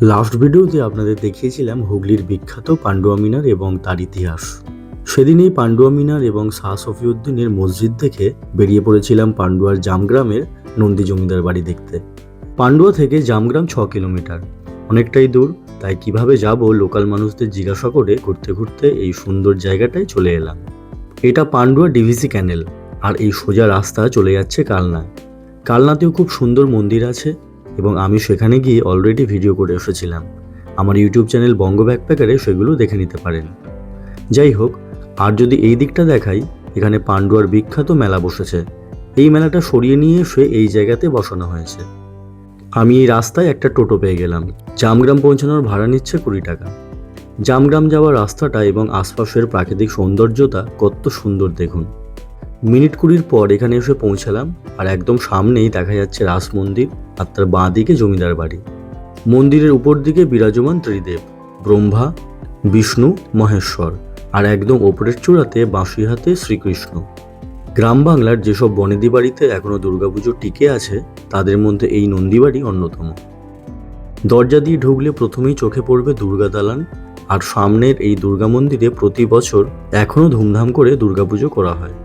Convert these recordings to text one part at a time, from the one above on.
Last ভিডিওতে আপনাদের দেখিয়েছিলাম হুগলির বিখ্যাত পান্ডুয়া মিনার এবং তার ইতিহাস। সেদিন এই পান্ডুয়া মিনার এবং শাহ সফিউদ্দিনের মসজিদ দেখে বেরিয়ে পড়েছিলাম পান্ডুয়ার জামগ্রামের নন্দী জমিদার বাড়ি দেখতে। পান্ডুয়া থেকে জামগ্রাম 6 কিলোমিটার, অনেকটাই দূর। তাই কিভাবে যাব লোকাল মানুষদের জিজ্ঞাসা করে ঘুরতে ঘুরতে এই সুন্দর জায়গাটায় চলে এলাম। এটা পান্ডুয়া ডিভিসি ক্যানেল, আর এই সোজা রাস্তা চলে যাচ্ছে কালনায়। কালনাতেও খুব সুন্দর মন্দির আছে এবং আমি সেখানে গিয়ে অলরেডি ভিডিও করে এসেছিলাম। আমার ইউটিউব চ্যানেল বঙ্গ ব্যাকপ্যাকারে সেগুলো দেখে নিতে পারেন। যাই হোক, আর যদি এই দিকটা দেখাই, এখানে পান্ডুয়ার বিখ্যাত মেলা বসেছে। এই মেলাটা সরিয়ে নিয়ে এসে এই জায়গাতে বসানো হয়েছে। আমি এই রাস্তায় একটা টোটো পেয়ে গেলাম। জামগ্রাম পৌঁছানোর ভাড়া নিচ্ছে 20 টাকা। জামগ্রাম যাওয়ার রাস্তাটা এবং আশপাশের প্রাকৃতিক সৌন্দর্যতা কত সুন্দর দেখুন। মিনিট 20 পর এখানে এসে পৌঁছালাম, আর একদম সামনেই দেখা যাচ্ছে রাস মন্দির, আর তার বাঁ দিকে জমিদার বাড়ি। মন্দিরের উপর দিকে বিরাজমান ত্রিদেব, ব্রহ্মা, বিষ্ণু, মহেশ্বর, আর একদম ওপরের চূড়াতে বাঁশি হাতে শ্রীকৃষ্ণ। গ্রাম বাংলার যেসব বনেদি বাড়িতে এখনও দুর্গাপুজো টিকে আছে, তাদের মধ্যে এই নন্দীবাড়ি অন্যতম। দরজা দিয়ে ঢুকলে প্রথমেই চোখে পড়বে দুর্গা দালান, আর সামনের এই দুর্গা মন্দিরে প্রতি বছর এখনও ধুমধাম করে দুর্গাপুজো করা হয়।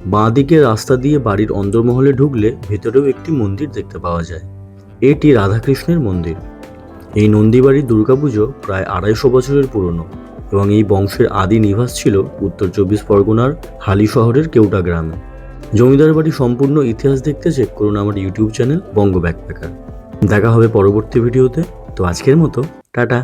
বাঁ দিকে রাস্তা দিয়ে বাড়ির অন্দরমহলে ঢুকলে ভেতরেও একটি মন্দির দেখতে পাওয়া যায়। এটি রাধাকৃষ্ণের মন্দির। এই নন্দীবাড়ির দুর্গাপুজো প্রায় 250 বছরের পুরনো এবং এই বংশের আদি নিবাস ছিল উত্তর 24 পরগনার হালি শহরের কেউটা গ্রামে। জমিদার বাড়ির সম্পূর্ণ ইতিহাস দেখতে চেক করুন আমার ইউটিউব চ্যানেল বঙ্গ ব্যাকপ্যাকার। দেখা হবে পরবর্তী ভিডিওতে। তো আজকের মতো টাটা।